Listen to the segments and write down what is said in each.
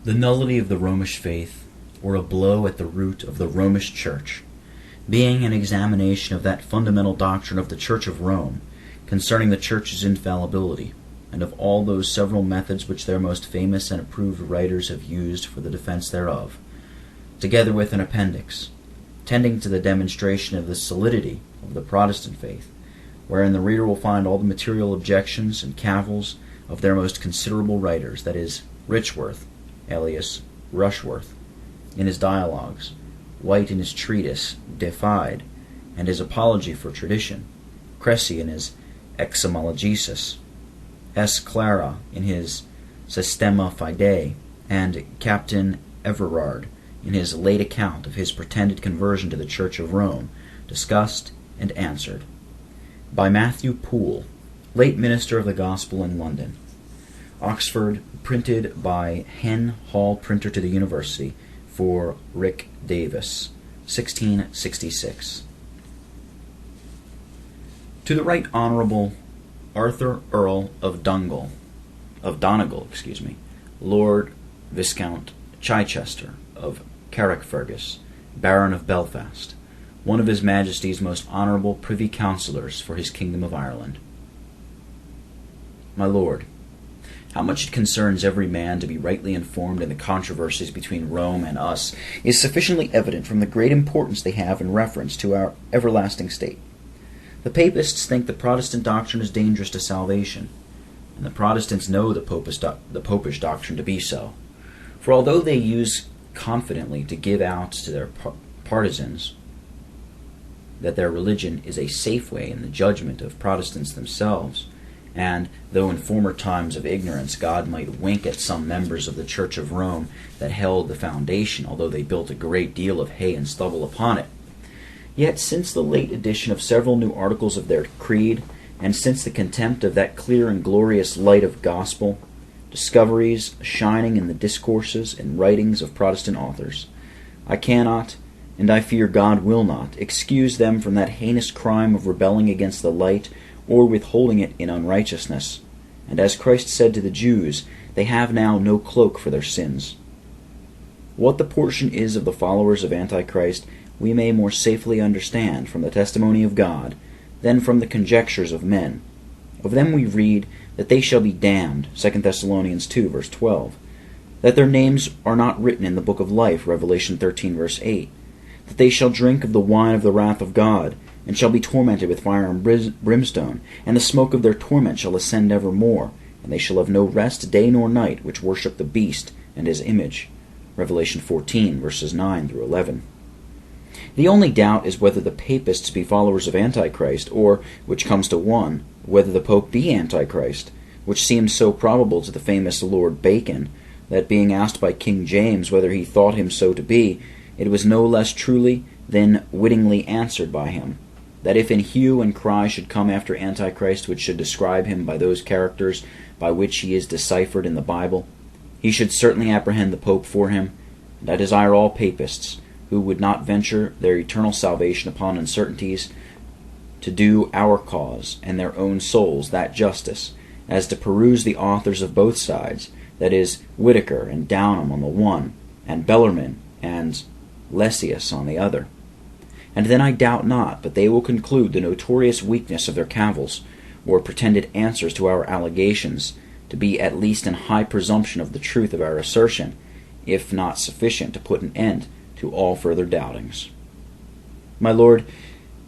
The nullity of the Romish faith, or a blow at the root of the Romish Church, being an examination of that fundamental doctrine of the Church of Rome, concerning the Church's infallibility, and of all those several methods which their most famous and approved writers have used for the defense thereof, together with an appendix, tending to the demonstration of the solidity of the Protestant faith, wherein the reader will find all the material objections and cavils of their most considerable writers, that is, Richworth, alias Rushworth, in his dialogues, White in his Treatise, de fide, and his Apology for Tradition, Cressy in his Exomologesis, Clarea in his Systema fidei, and Captaine Everard in his late account of his pretended conversion to the Church of Rome, discussed and answered. By Matthew Poole, late minister of the Gospel in London. Oxford, printed by Hen Hall Printer to the University for Rick Davis, 1666. To the Right Honourable Arthur Earl of Donegal, Lord Viscount Chichester of Carrickfergus, Baron of Belfast, one of His Majesty's most honourable Privy Councillors for his Kingdom of Ireland. My Lord, how much it concerns every man to be rightly informed in the controversies between Rome and us is sufficiently evident from the great importance they have in reference to our everlasting state. The Papists think the Protestant doctrine is dangerous to salvation, and the Protestants know the Popish doctrine to be so. For although they use confidently to give out to their partisans that their religion is a safe way in the judgment of Protestants themselves, and though in former times of ignorance God might wink at some members of the Church of Rome that held the foundation, although they built a great deal of hay and stubble upon it, yet since the late addition of several new articles of their creed, and since the contempt of that clear and glorious light of gospel, discoveries shining in the discourses and writings of Protestant authors, I cannot, and I fear God will not, excuse them from that heinous crime of rebelling against the light, or withholding it in unrighteousness. And as Christ said to the Jews, they have now no cloak for their sins. What the portion is of the followers of Antichrist we may more safely understand from the testimony of God than from the conjectures of men. Of them we read that they shall be damned, 2 Thessalonians 2, verse 12, that their names are not written in the book of life, Revelation 13, verse 8, that they shall drink of the wine of the wrath of God, and shall be tormented with fire and brimstone, and the smoke of their torment shall ascend evermore, and they shall have no rest day nor night, which worship the beast and his image. Revelation 14, verses 9 through 11. The only doubt is whether the Papists be followers of Antichrist, or, which comes to one, whether the Pope be Antichrist, which seems so probable to the famous Lord Bacon, that being asked by King James whether he thought him so to be, it was no less truly than wittingly answered by him, that if in hue and cry should come after Antichrist which should describe him by those characters by which he is deciphered in the Bible, he should certainly apprehend the Pope for him, and I desire all Papists, who would not venture their eternal salvation upon uncertainties, to do our cause and their own souls that justice, as to peruse the authors of both sides, that is, Whitaker and Downham on the one, and Bellarmine and Lessius on the other. And then I doubt not but they will conclude the notorious weakness of their cavils, or pretended answers to our allegations, to be at least in high presumption of the truth of our assertion, if not sufficient to put an end to all further doubtings. My Lord,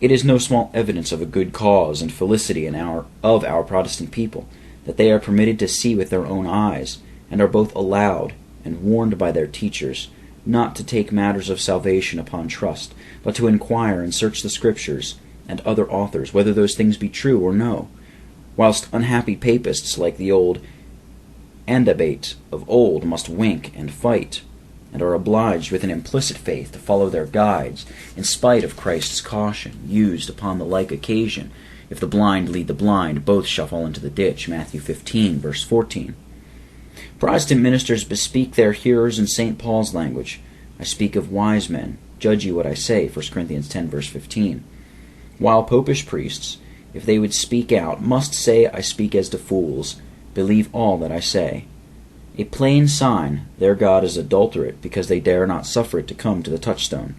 it is no small evidence of a good cause and felicity of our Protestant people, that they are permitted to see with their own eyes, and are both allowed and warned by their teachers, not to take matters of salvation upon trust, but to inquire and search the Scriptures and other authors, whether those things be true or no, whilst unhappy Papists like the old Andabate of old must wink and fight, and are obliged with an implicit faith to follow their guides, in spite of Christ's caution, used upon the like occasion, if the blind lead the blind, both shall fall into the ditch, Matthew 15, verse 14. Protestant ministers bespeak their hearers in St. Paul's language. I speak of wise men. Judge ye what I say, 1 Corinthians 10, verse 15. While Popish priests, if they would speak out, must say, I speak as to fools. Believe all that I say. A plain sign their God is adulterate, because they dare not suffer it to come to the touchstone.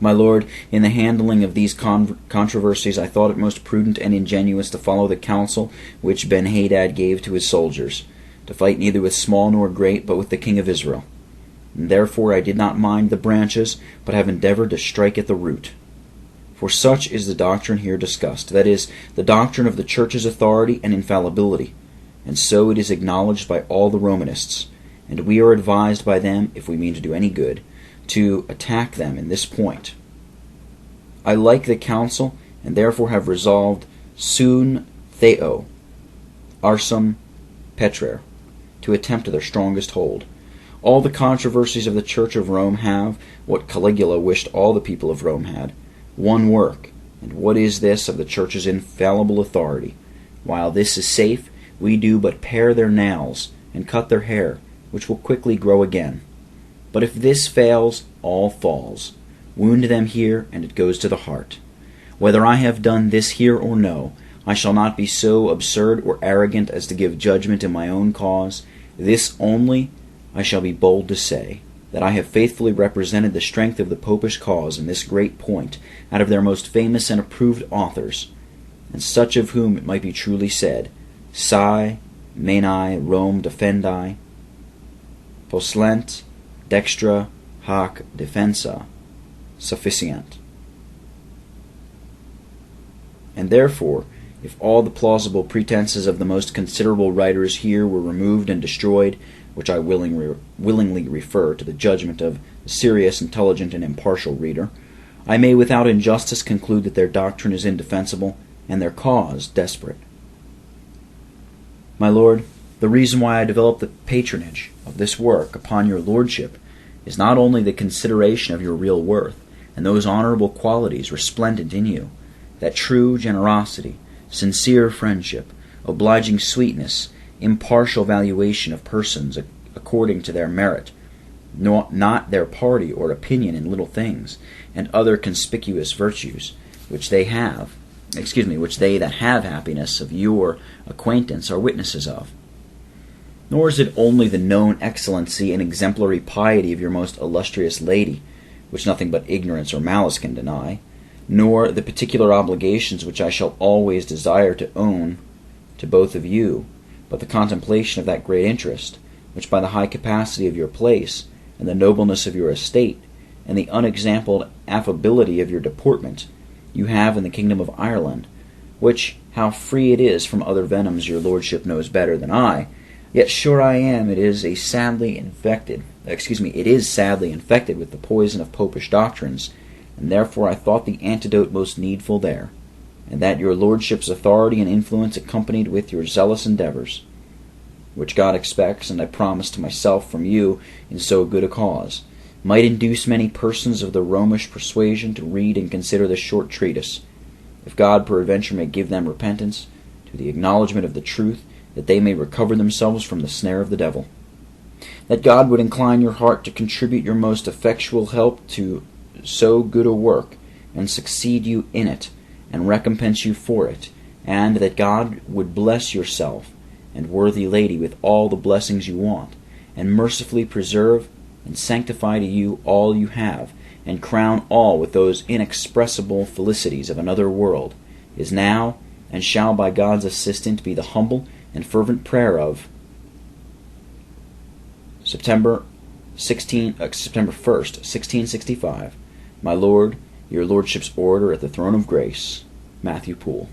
My lord, in the handling of these controversies, I thought it most prudent and ingenuous to follow the counsel which Ben-Hadad gave to his soldiers, to fight neither with small nor great, but with the king of Israel. And therefore I did not mind the branches, but have endeavored to strike at the root. For such is the doctrine here discussed, that is, the doctrine of the Church's authority and infallibility, and so it is acknowledged by all the Romanists, and we are advised by them, if we mean to do any good, to attack them in this point. I like the counsel, and therefore have resolved sun theo, arsum petrare, to attempt their strongest hold. All the controversies of the Church of Rome have, what Caligula wished all the people of Rome had, one work. And what is this of the Church's infallible authority? While this is safe, we do but pare their nails, and cut their hair, which will quickly grow again. But if this fails, all falls. Wound them here, and it goes to the heart. Whether I have done this here or no, I shall not be so absurd or arrogant as to give judgment in my own cause. This only I shall be bold to say, that I have faithfully represented the strength of the Popish cause in this great point, out of their most famous and approved authors, and such of whom it might be truly said, Sae, Mani, Rome defendi, Poslent, dextra, hac defensa, sufficient. And therefore, if all the plausible pretenses of the most considerable writers here were removed and destroyed, which I willingly refer to the judgment of a serious, intelligent, and impartial reader, I may without injustice conclude that their doctrine is indefensible, and their cause desperate. My lord, the reason why I develop the patronage of this work upon your lordship is not only the consideration of your real worth, and those honorable qualities resplendent in you, that true generosity, sincere friendship, obliging sweetness, impartial valuation of persons according to their merit, not their party or opinion in little things, and other conspicuous virtues, which they that have happiness of your acquaintance are witnesses of. Nor is it only the known excellency and exemplary piety of your most illustrious lady, which nothing but ignorance or malice can deny, nor the particular obligations which I shall always desire to own to both of you, but the contemplation of that great interest, which by the high capacity of your place, and the nobleness of your estate, and the unexampled affability of your deportment, you have in the kingdom of Ireland, which, how free it is from other venoms your lordship knows better than I, yet sure I am it is sadly infected with the poison of Popish doctrines, and therefore I thought the antidote most needful there, and that your lordship's authority and influence accompanied with your zealous endeavors, which God expects, and I promise to myself from you in so good a cause, might induce many persons of the Romish persuasion to read and consider this short treatise, if God peradventure may give them repentance, to the acknowledgment of the truth, that they may recover themselves from the snare of the devil. That God would incline your heart to contribute your most effectual help to so good a work, and succeed you in it, and recompense you for it, and that God would bless yourself and worthy lady with all the blessings you want, and mercifully preserve and sanctify to you all you have, and crown all with those inexpressible felicities of another world, is now and shall by God's assistance be the humble and fervent prayer of September 1st, 1665, my lord, your lordship's order at the throne of grace, Matthew Poole.